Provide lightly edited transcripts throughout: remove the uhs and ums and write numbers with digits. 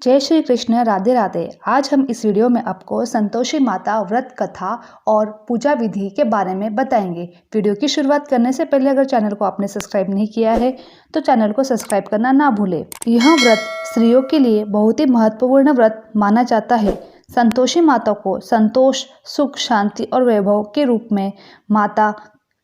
जय श्री कृष्ण। राधे राधे। आज हम इस वीडियो में आपको संतोषी माता व्रत कथा और पूजा विधि के बारे में बताएंगे। वीडियो की शुरुआत करने से पहले अगर चैनल को आपने सब्सक्राइब नहीं किया है तो चैनल को सब्सक्राइब करना ना भूलें। यह व्रत स्त्रियों के लिए बहुत ही महत्वपूर्ण व्रत माना जाता है। संतोषी माता को संतोष, सुख, शांति और वैभव के रूप में माता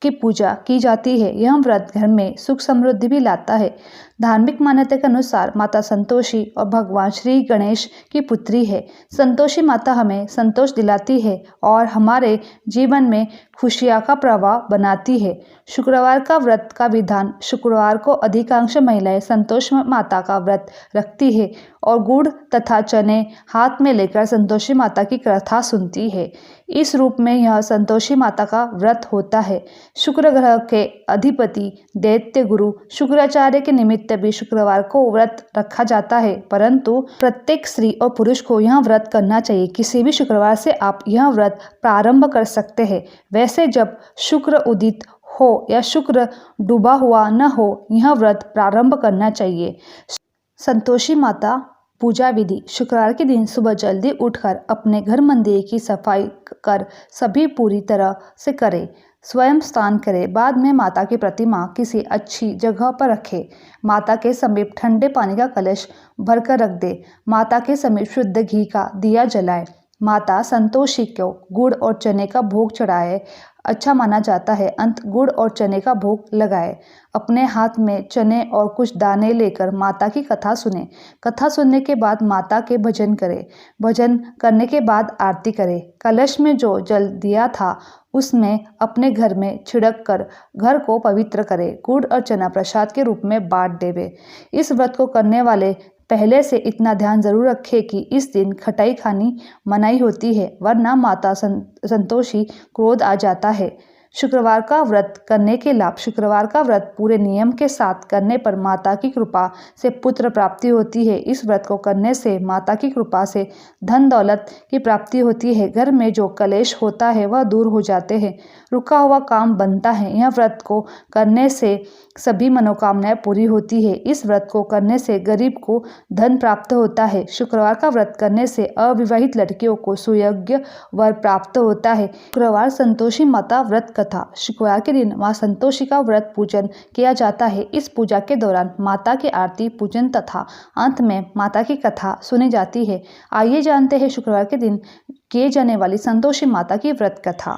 की पूजा की जाती है। यह व्रत घर में सुख समृद्धि भी लाता है। धार्मिक मान्यता के अनुसार माता संतोषी और भगवान श्री गणेश की पुत्री है। संतोषी माता हमें संतोष दिलाती है और हमारे जीवन में खुशियां का प्रवाह बनाती है। शुक्रवार का व्रत का विधान। शुक्रवार को अधिकांश महिलाएं संतोषी माता का व्रत रखती है और गुड़ तथा चने हाथ में लेकर संतोषी माता की कथा सुनती है। इस रूप में यह संतोषी माता का व्रत होता है। शुक्र ग्रह के अधिपति दैत्य गुरु शुक्राचार्य के निमित्त भी शुक्रवार को व्रत रखा जाता है, परंतु प्रत्येक स्त्री और पुरुष को यह व्रत करना चाहिए। किसी भी शुक्रवार से आप यह व्रत प्रारंभ कर सकते हैं। वैसे जब शुक्र उदित हो या शुक्र डूबा हुआ न हो, यह व्रत प्रारंभ करना चाहिए। संतोषी माता पूजा विधि। शुक्रवार के दिन सुबह जल्दी उठकर अपने घर मंदिर की सफाई कर सभी पूरी तरह से करें। स्वयं स्नान करें। बाद में माता की प्रतिमा किसी अच्छी जगह पर रखें। माता के समीप ठंडे पानी का कलश भरकर रख दे। माता के समीप शुद्ध घी का दिया जलाए। माता संतोषी को गुड़ और चने का भोग चढ़ाए, अच्छा माना जाता है। अंत गुड़ और चने का भोग लगाए। अपने हाथ में चने और कुछ दाने लेकर माता की कथा सुने। कथा सुनने के बाद माता के भजन करें। भजन करने के बाद आरती करें। कलश में जो जल दिया था उसमें अपने घर में छिड़क कर घर को पवित्र करें। गुड़ और चना प्रसाद के रूप में बांट देवे। इस व्रत को करने वाले पहले से इतना ध्यान जरूर रखें कि इस दिन खटाई खानी मनाही होती है, वरना माता संतोषी क्रोध आ जाता है। शुक्रवार का व्रत करने के लाभ। शुक्रवार का व्रत पूरे नियम के साथ करने पर माता की कृपा से पुत्र प्राप्ति होती है। इस व्रत को करने से माता की कृपा से धन दौलत की प्राप्ति होती है। घर में जो कलेश होता है वह दूर हो जाते हैं। रुका हुआ काम बनता है। यह व्रत को करने से सभी मनोकामनाएं पूरी होती है। इस व्रत को करने से गरीब को धन प्राप्त होता है। शुक्रवार का व्रत करने से अविवाहित लड़कियों को सुयोग्य वर प्राप्त होता है। शुक्रवार संतोषी माता व्रत कथा। शुक्रवार के दिन मां संतोषी का व्रत पूजन किया जाता है। इस पूजा के दौरान माता की आरती, पूजन तथा अंत में माता की कथा सुनी जाती है। आइए जानते हैं शुक्रवार के दिन किए जाने वाली संतोषी माता की व्रत कथा।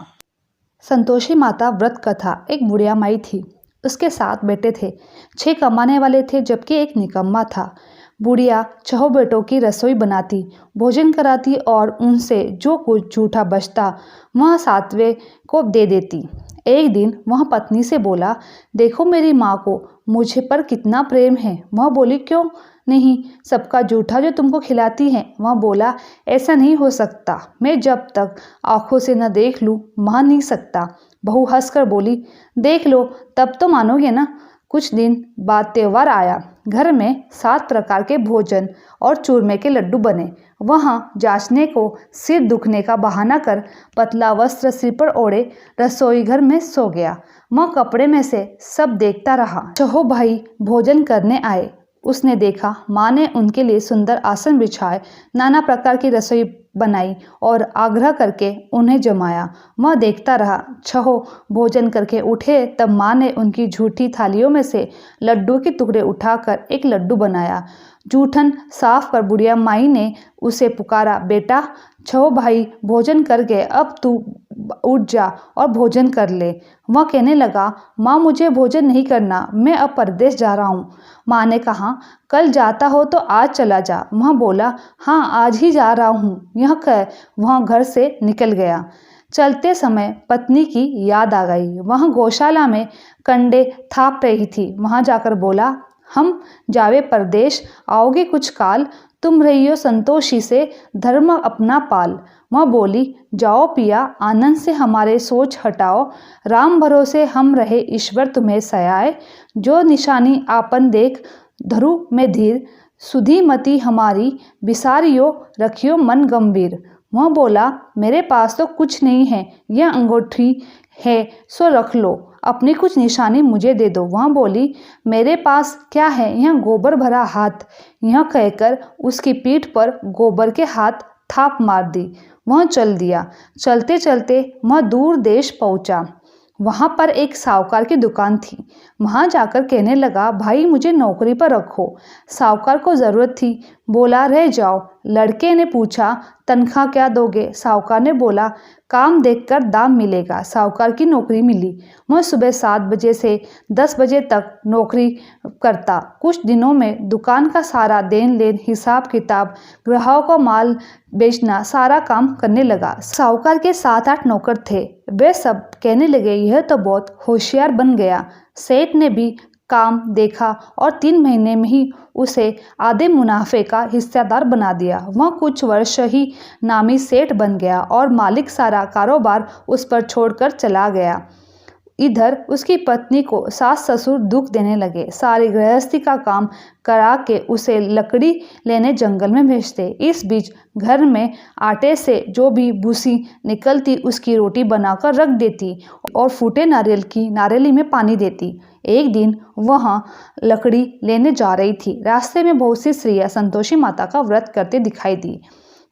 संतोषी माता व्रत कथा। एक बुढ़िया माई थी। उसके 7 बेटे थे। 6 कमाने वाले थे जबकि एक निकम्मा था। बुढ़िया 6 बेटों की रसोई बनाती, भोजन कराती और उनसे जो कुछ जूठा बचता वह 7वें को दे देती। एक दिन वह पत्नी से बोला, देखो मेरी माँ को मुझे पर कितना प्रेम है। वह बोली, क्यों नहीं, सबका जूठा जो तुमको खिलाती है। वह बोला, ऐसा नहीं हो सकता, मैं जब तक आंखों से न देख लूँ मान नहीं सकता। बहू हंसकर बोली, देख लो तब तो मानोगे ना। कुछ दिन बाद त्योहार आया। घर में 7 प्रकार के भोजन और चूरमे के लड्डू बने। वहाँ जांचने को सिर दुखने का बहाना कर पतला वस्त्र सिर पर ओढ़े रसोई घर में सो गया। वह कपड़े में से सब देखता रहा। 6 भाई भोजन करने आए। उसने देखा माँ ने उनके लिए सुंदर आसन बिछाए, नाना प्रकार की रसोई बनाई और आग्रह करके उन्हें जमाया। वह देखता रहा। 6 भोजन करके उठे तब माँ ने उनकी झूठी थालियों में से लड्डू के टुकड़े उठाकर एक लड्डू बनाया। जूठन साफ कर बुढ़िया माई ने उसे पुकारा, बेटा 6 भाई भोजन कर गए, अब तू उठ जा और भोजन कर ले। वह कहने लगा, माँ मुझे भोजन नहीं करना, मैं अब परदेश जा रहा हूँ। माँ ने कहा, कल जाता हो तो आज चला जा। वह बोला, हाँ आज ही जा रहा हूँ। यह कह वह घर से निकल गया। चलते समय पत्नी की याद आ गई। वह गौशाला में कंडे थाप रही थी। वहां जाकर बोला, हम जावे परदेश, आओगे कुछ काल, तुम रहियो संतोषी से धर्म अपना पाल। वह बोली, जाओ पिया आनंद से हमारे सोच हटाओ, राम भरोसे हम रहे ईश्वर तुम्हें सयाए। जो निशानी आपन देख धरु में धीर, सुधी मति हमारी बिसारियो रखियो मन गंभीर। वह बोला, मेरे पास तो कुछ नहीं है, यह अंगूठी है सो रख लो, अपनी कुछ निशानी मुझे दे दो। वह बोली, मेरे पास क्या है, यह गोबर भरा हाथ। यह कहकर उसकी पीठ पर गोबर के हाथ थाप मार दी। वह चल दिया। चलते चलते वह दूर देश पहुंचा। वहां पर एक साहूकार की दुकान थी। वहां जाकर कहने लगा, भाई मुझे नौकरी पर रखो। साहूकार को ज़रूरत थी। बोला, रह जाओ। लड़के ने पूछा, तनख्वाह क्या दोगे? साहूकार ने बोला, काम देखकर दाम मिलेगा। साहूकार की नौकरी मिली। वह सुबह 7 बजे से 10 बजे तक नौकरी करता। कुछ दिनों में दुकान का सारा देन लेन, हिसाब किताब, ग्राहकों को माल बेचना, सारा काम करने लगा। साहूकार के 7-8 नौकर थे। वे सब कहने लगे, यह तो बहुत होशियार बन गया। सेठ ने भी काम देखा और 3 महीने में ही उसे आधे मुनाफे का हिस्सेदार बना दिया। वह कुछ वर्ष ही नामी सेठ बन गया और मालिक सारा कारोबार उस पर छोड़कर चला गया। इधर उसकी पत्नी को सास ससुर दुख देने लगे। सारी गृहस्थी का काम करा के उसे लकड़ी लेने जंगल में भेजते। इस बीच घर में आटे से जो भी भूसी निकलती उसकी रोटी बनाकर रख देती और फूटे नारियल की नारियली में पानी देती। एक दिन वह लकड़ी लेने जा रही थी। रास्ते में बहुत सी स्त्रियां संतोषी माता का व्रत करते दिखाई दी।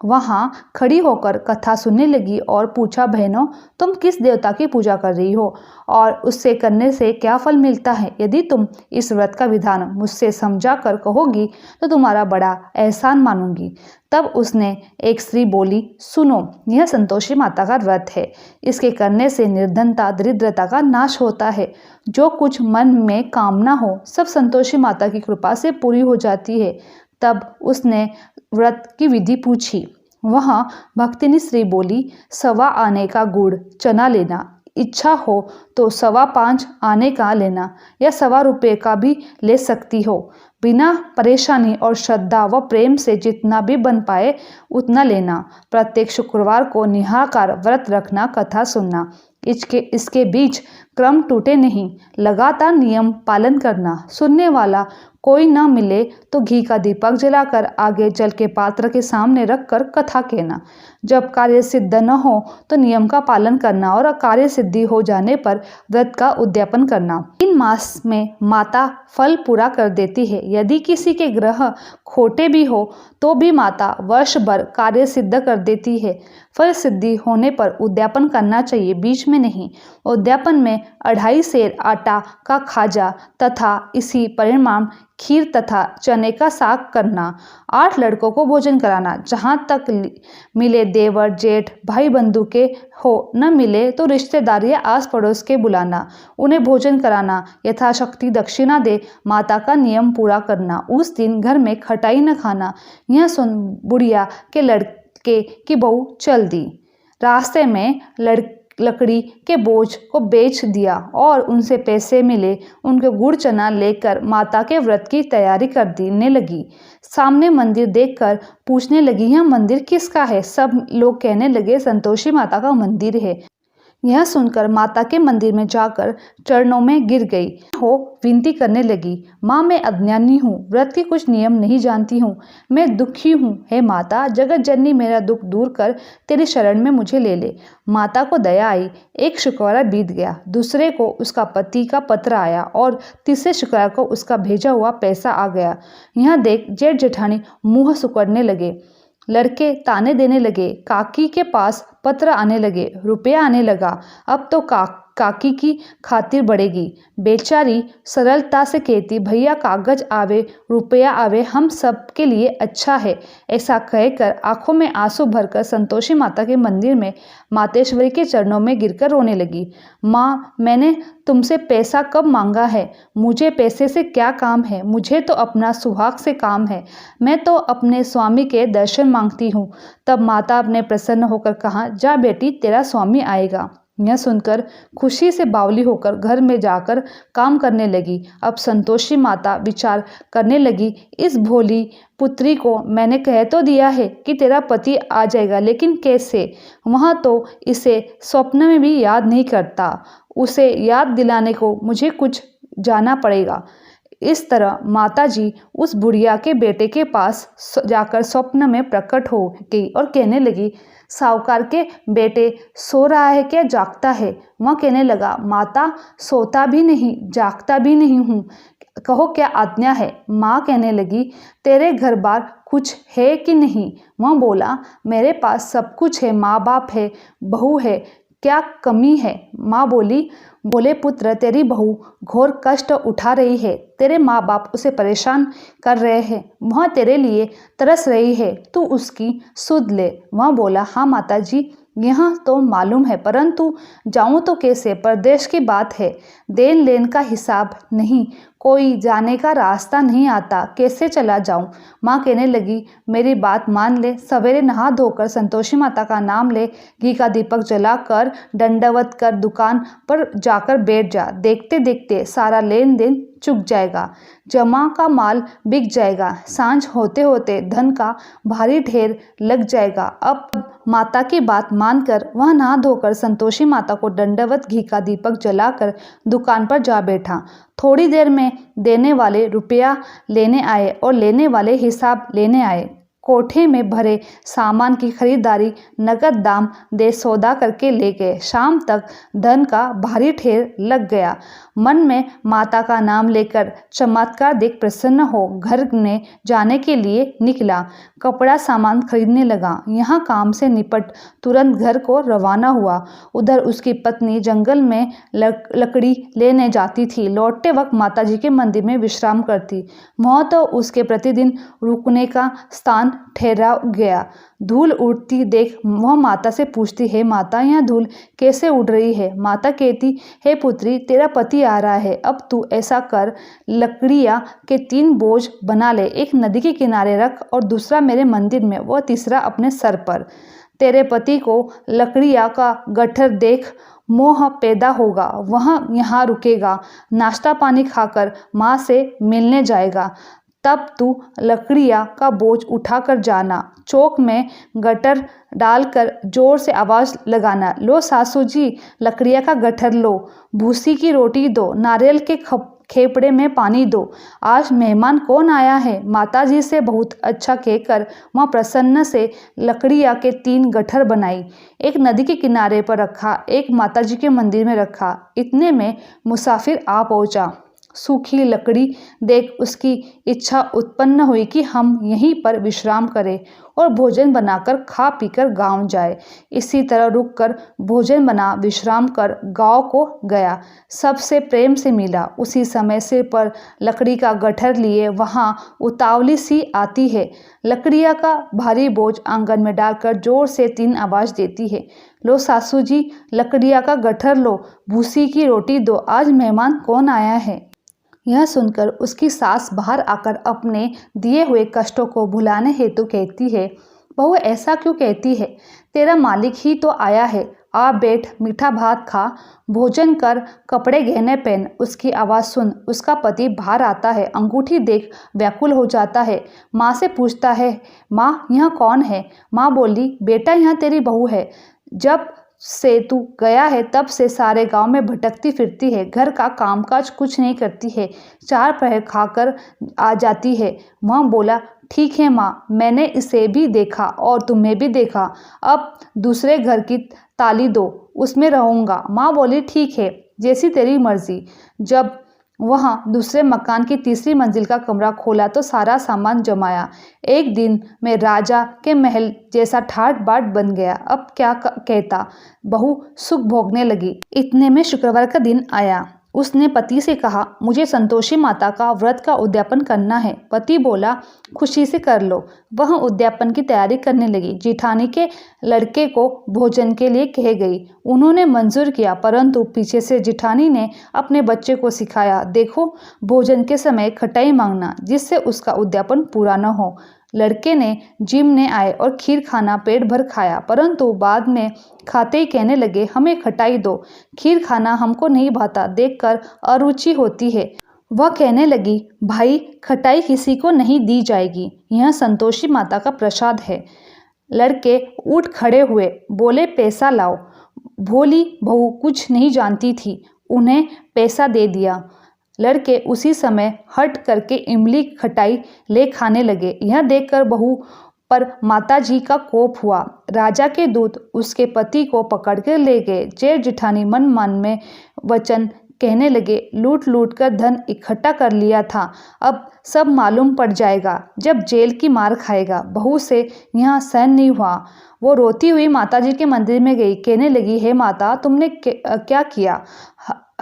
वहां खड़ी होकर कथा सुनने लगी और पूछा, बहनों तुम किस देवता की पूजा कर रही हो और उससे करने से क्या फल मिलता है? यदि तुम इस व्रत का विधान मुझसे समझा कर कहोगी तो तुम्हारा बड़ा एहसान मानूंगी। तब उसने एक स्त्री बोली, सुनो, यह संतोषी माता का व्रत है। इसके करने से निर्धनता दरिद्रता का नाश होता है। जो कुछ मन में कामना हो सब संतोषी माता की कृपा से पूरी हो जाती है। तब उसने व्रत की विधि पूछी। वहाँ भक्तिनी स्त्री बोली, 1.25 आने का गुड़ चना लेना, इच्छा हो तो 5.25 आने का लेना या 1.25 रुपये का भी ले सकती हो। बिना परेशानी और श्रद्धा व प्रेम से जितना भी बन पाए उतना लेना। प्रत्येक शुक्रवार को निहाकार व्रत रखना, कथा सुनना। इसके बीच क्रम टूटे नहीं, लगातार नियम पालन करना। सुनने वाला कोई न मिले तो घी का दीपक जलाकर आगे जल के पात्र के सामने रखकर कथा कहना। जब कार्य सिद्ध न हो तो नियम का पालन करना और कार्य सिद्धि हो जाने पर व्रत का उद्यापन करना। 3 मास में माता फल पूरा कर देती है। यदि किसी के ग्रह खोटे भी हो तो भी माता वर्ष भर कार्य सिद्ध कर देती है। फल सिद्धि होने पर उद्यापन करना चाहिए, बीच में नहीं। उद्यापन में 2.5 सेर आटा का खाजा तथा इसी परिमाण खीर तथा चने का साग करना। 8 लड़कों को भोजन कराना। जहाँ तक मिले देवर जेठ भाई बंधु के हो, न मिले तो रिश्तेदार या आस पड़ोस के बुलाना, उन्हें भोजन कराना। यथाशक्ति दक्षिणा दे माता का नियम पूरा करना। उस दिन घर में खटाई न खाना। यह सुन बुढ़िया के लड़के की बहू चल दी। रास्ते में लकड़ी के बोझ को बेच दिया और उनसे पैसे मिले। उनके गुड़ चना लेकर माता के व्रत की तैयारी करने लगी। सामने मंदिर देखकर पूछने लगी, यह मंदिर किसका है? सब लोग कहने लगे, संतोषी माता का मंदिर है। यह सुनकर माता के मंदिर में जाकर चरणों में गिर गई हो विनती करने लगी, माँ मैं अज्ञानी हूँ, व्रत के कुछ नियम नहीं जानती हूँ, मैं दुखी हूँ। हे माता जगत जननी मेरा दुख दूर कर तेरी शरण में मुझे ले ले। माता को दया आई। एक शुक्रवार बीत गया, दूसरे को उसका पति का पत्र आया और तीसरे शुक्रवार को उसका भेजा हुआ पैसा आ गया। यह देख जेठ जेठानी मुँह सुकड़ने लगे। लड़के ताने देने लगे। काकी के पास पत्र आने लगे, रुपया आने लगा। अब तो काकी की खातिर बढ़ेगी। बेचारी सरलता से कहती, भैया कागज आवे रुपया आवे हम सब के लिए अच्छा है। ऐसा कहकर आंखों में आंसू भरकर संतोषी माता के मंदिर में मातेश्वरी के चरणों में गिरकर रोने लगी। माँ मैंने तुमसे पैसा कब मांगा है? मुझे पैसे से क्या काम है? मुझे तो अपना सुहाग से काम है। मैं तो अपने स्वामी के दर्शन मांगती हूँ। तब माता ने प्रसन्न होकर कहा, जा बेटी तेरा स्वामी आएगा। यह सुनकर खुशी से बावली होकर घर में जाकर काम करने लगी। अब संतोषी माता विचार करने लगी, इस भोली पुत्री को मैंने कह तो दिया है कि तेरा पति आ जाएगा, लेकिन कैसे? वहाँ तो इसे स्वप्न में भी याद नहीं करता। उसे याद दिलाने को मुझे कुछ जाना पड़ेगा। इस तरह माताजी उस बुढ़िया के बेटे के पास जाकर स्वप्न में प्रकट हो गई और कहने लगी, साहूकार के बेटे सो रहा है क्या जागता है? वह कहने लगा, माता सोता भी नहीं जागता भी नहीं हूँ, कहो क्या आज्ञा है? माँ कहने लगी, तेरे घर बार कुछ है कि नहीं? वह बोला, मेरे पास सब कुछ है, माँ बाप है, बहू है, क्या कमी है? माँ बोले पुत्र, तेरी बहू घोर कष्ट उठा रही है, तेरे माँ बाप उसे परेशान कर रहे हैं, वह तेरे लिए तरस रही है, तू उसकी सुध ले। वह बोला, हाँ माता जी, यह तो मालूम है, परंतु जाऊं तो कैसे? परदेश की बात है, देन लेन का हिसाब नहीं, कोई जाने का रास्ता नहीं आता, कैसे चला जाऊं? माँ कहने लगी, मेरी बात मान ले, सवेरे नहा धोकर संतोषी माता का नाम ले, घी का दीपक जलाकर दंडवत कर दुकान पर जाकर बैठ जा। देखते देखते सारा लेन देन चुक जाएगा, जमा का माल बिक जाएगा, सांझ होते होते धन का भारी ढेर लग जाएगा। अब माता की बात मानकर वह नहा धोकर संतोषी माता को दंडवत घी का दीपक जलाकर दुकान पर जा बैठा। थोड़ी देर में देने वाले रुपया लेने आए और लेने वाले हिसाब लेने आए। कोठे में भरे सामान की खरीदारी नगद दाम दे सौदा करके ले गए। शाम तक धन का भारी ढेर लग गया। मन में माता का नाम लेकर चमत्कार देख प्रसन्न हो घर में जाने के लिए निकला। कपड़ा सामान खरीदने लगा। यहाँ काम से निपट तुरंत घर को रवाना हुआ। उधर उसकी पत्नी जंगल में लकड़ी लेने जाती थी। लौटते वक्त माताजी के मंदिर में विश्राम करती। वह तो उसके प्रतिदिन रुकने का स्थान ठहरा गया। धूल उड़ती देख वह माता से पूछती, है माता, यह धूल कैसे उड़ रही है? माता कहती, हे पुत्री, तेरा पति आ रहा है, अब तू ऐसा कर, लकड़ियाँ के 3 बोझ बना ले, एक नदी के किनारे रख और दूसरा मेरे मंदिर में, वह तीसरा अपने सर पर। तेरे पति को लकड़ियाँ का गट्ठर देख मोह पैदा होगा, वह यहाँ रुकेगा, नाश्ता पानी खाकर माँ से मिलने जाएगा। तब तू लकड़ियाँ का बोझ उठाकर जाना, चौक में गट्ठर डालकर जोर से आवाज़ लगाना, लो सासू जी, लकड़ियाँ का गट्ठर लो, भूसी की रोटी दो, नारियल के खेपड़े में पानी दो, आज मेहमान कौन आया है? माताजी से बहुत अच्छा कहकर वह प्रसन्न से लकड़ियाँ के 3 गट्ठर बनाई। एक नदी के किनारे पर रखा, एक माताजी के मंदिर में रखा। इतने में मुसाफिर आ पहुँचा। सूखी लकड़ी देख उसकी इच्छा उत्पन्न हुई कि हम यहीं पर विश्राम करें और भोजन बनाकर खा पीकर गांव जाए। इसी तरह रुककर भोजन बना विश्राम कर गांव को गया। सबसे प्रेम से मिला। उसी समय सिर पर लकड़ी का गट्ठर लिए वहां उतावली सी आती है। लकड़ियाँ का भारी बोझ आंगन में डालकर जोर से 3 आवाज़ देती है, लो सासू जी, लकड़ियाँ का गट्ठर लो, भूसी की रोटी दो, आज मेहमान कौन आया है? यह सुनकर उसकी सास बाहर आकर अपने दिए हुए कष्टों को भुलाने हेतु कहती है, बहू ऐसा क्यों कहती है? तेरा मालिक ही तो आया है, आ बैठ, मीठा भात खा, भोजन कर, कपड़े गहने पहन। उसकी आवाज़ सुन उसका पति बाहर आता है। अंगूठी देख व्याकुल हो जाता है। माँ से पूछता है, माँ यह कौन है? माँ बोली, बेटा यह तेरी बहू है, जब से तू गया है तब से सारे गांव में भटकती फिरती है, घर का कामकाज कुछ नहीं करती है, 4 पहर खाकर आ जाती है। वह बोला, ठीक है माँ, मैंने इसे भी देखा और तुम्हें भी देखा, अब दूसरे घर की ताली दो, उसमें रहूँगा। माँ बोली, ठीक है, जैसी तेरी मर्जी। जब वहाँ दूसरे मकान की 3री मंजिल का कमरा खोला तो सारा सामान जमाया। एक दिन में राजा के महल जैसा ठाट बाट बन गया। अब क्या कहता, बहू सुख भोगने लगी। इतने में शुक्रवार का दिन आया। उसने पति से कहा, मुझे संतोषी माता का व्रत का उद्यापन करना है। पति बोला, खुशी से कर लो। वह उद्यापन की तैयारी करने लगी। जिठानी के लड़के को भोजन के लिए कह गई। उन्होंने मंजूर किया, परंतु पीछे से जिठानी ने अपने बच्चे को सिखाया, देखो भोजन के समय खटाई मांगना, जिससे उसका उद्यापन पूरा न हो। लड़के ने जिमने आए और खीर खाना पेट भर खाया, परंतु बाद में खाते ही कहने लगे, हमें खटाई दो, खीर खाना हमको नहीं भाता, देखकर अरुचि होती है। वह कहने लगी, भाई खटाई किसी को नहीं दी जाएगी, यह संतोषी माता का प्रसाद है। लड़के उठ खड़े हुए, बोले, पैसा लाओ। भोली बहू कुछ नहीं जानती थी, उन्हें पैसा दे दिया। लड़के उसी समय हट करके इमली खटाई ले खाने लगे। यह देखकर बहू पर माताजी का कोप हुआ। राजा के दूत उसके पति को पकड़ कर ले गए। जेठ जिठानी मन मन में वचन कहने लगे, लूट लूट कर धन इकट्ठा कर लिया था, अब सब मालूम पड़ जाएगा जब जेल की मार खाएगा। बहू से यहाँ सहन नहीं हुआ। वो रोती हुई माताजी के मंदिर में गई। कहने लगी, हे माता, तुमने क्या किया?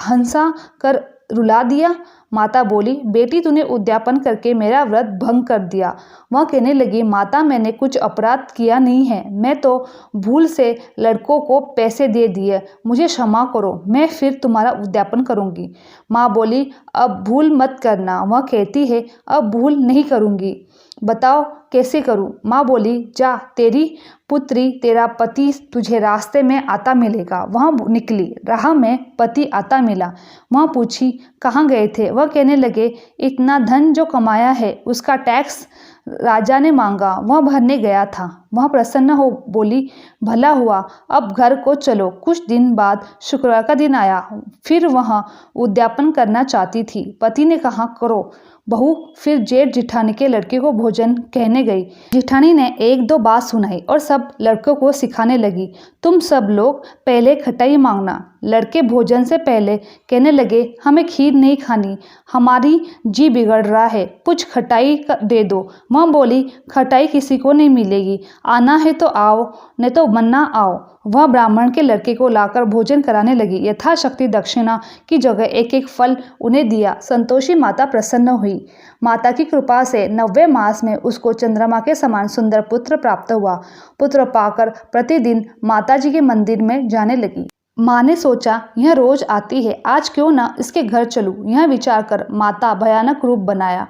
हंसा कर रुला दिया। माता बोली, बेटी, तूने उद्यापन करके मेरा व्रत भंग कर दिया। वह कहने लगी, माता, मैंने कुछ अपराध किया नहीं है, मैं तो भूल से लड़कों को पैसे दे दिए, मुझे क्षमा करो, मैं फिर तुम्हारा उद्यापन करूंगी। माँ बोली, अब भूल मत करना। वह कहती है, अब भूल नहीं करूंगी, बताओ कैसे करूं? माँ बोली, जा, तेरी पुत्री, तेरा पति तुझे रास्ते में आता मिलेगा। वह निकली। राह में पति आता मिला। वह पूछी, कहाँ गए थे? वह कहने लगे, इतना धन जो कमाया है उसका टैक्स राजा ने मांगा, वह भरने गया था। वह प्रसन्न हो बोली, भला हुआ, अब घर को चलो। कुछ दिन बाद शुक्रवार का दिन आया। फिर वह उद्यापन करना चाहती थी। पति ने कहा, करो। बहू फिर जेठ जिठानी के लड़के को भोजन कहने गई। जिठानी ने एक दो बात सुनाई और सब लड़कों को सिखाने लगी, तुम सब लोग पहले खटाई मांगना। लड़के भोजन से पहले कहने लगे, हमें खीर नहीं खानी, हमारी जी बिगड़ रहा है, कुछ खटाई दे दो। वह बोली, खटाई किसी को नहीं मिलेगी, आना है तो आओ, नहीं तो मन्ना आओ। वह ब्राह्मण के लड़के को लाकर भोजन कराने लगी। यथाशक्ति दक्षिणा की जगह एक एक फल उन्हें दिया। संतोषी माता प्रसन्न हुई। माता की कृपा से 90 मास में उसको चंद्रमा के समान सुंदर पुत्र प्राप्त हुआ। पुत्र पाकर प्रतिदिन माताजी के मंदिर में जाने लगी। माँ ने सोचा, यह रोज आती है, आज क्यों ना इसके घर चलूं। यह विचार कर माता भयानक रूप बनाया।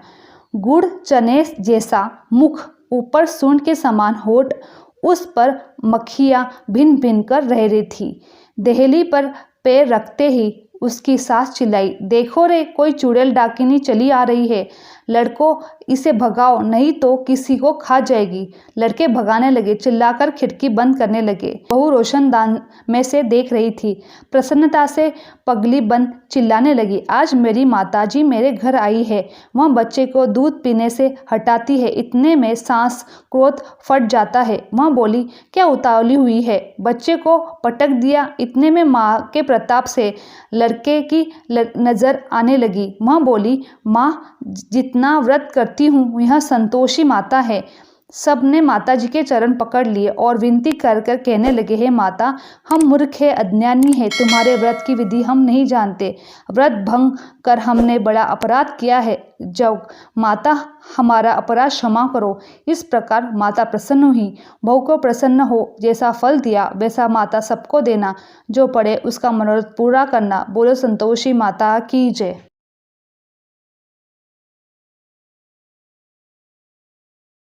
गुड़ चने जैसा मुख, ऊपर सूंड के समान होठ, उस पर मक्खियाँ भिन भिन कर रह रही थी। देहली पर पैर रखते ही उसकी सास चिल्लाई, देखो रे, कोई चुड़ैल डाकिनी चली आ रही है, लड़कों इसे भगाओ, नहीं तो किसी को खा जाएगी। लड़के भगाने लगे, चिल्लाकर खिड़की बंद करने लगे। बहू रोशनदान में से देख रही थी। प्रसन्नता से पगली बंद चिल्लाने लगी, आज मेरी माताजी मेरे घर आई है। वह बच्चे को दूध पीने से हटाती है, इतने में सांस क्रोध फट जाता है। वह बोली, क्या उतावली हुई है? बच्चे को पटक दिया। इतने में माँ के प्रताप से लड़के की नजर आने लगी। वह बोली, माँ, जितना व्रत करती हूँ यह संतोषी माता है। सब ने माताजी के चरण पकड़ लिए और विनती कर कर कहने लगे, हे माता, हम मूर्ख है, अज्ञानी है, तुम्हारे व्रत की विधि हम नहीं जानते, व्रत भंग कर हमने बड़ा अपराध किया है, जब माता हमारा अपराध क्षमा करो। इस प्रकार माता प्रसन्न हुई। बहू को प्रसन्न हो जैसा फल दिया वैसा माता सबको देना, जो पड़े उसका मनोरथ पूरा करना। बोलो संतोषी माता की जय।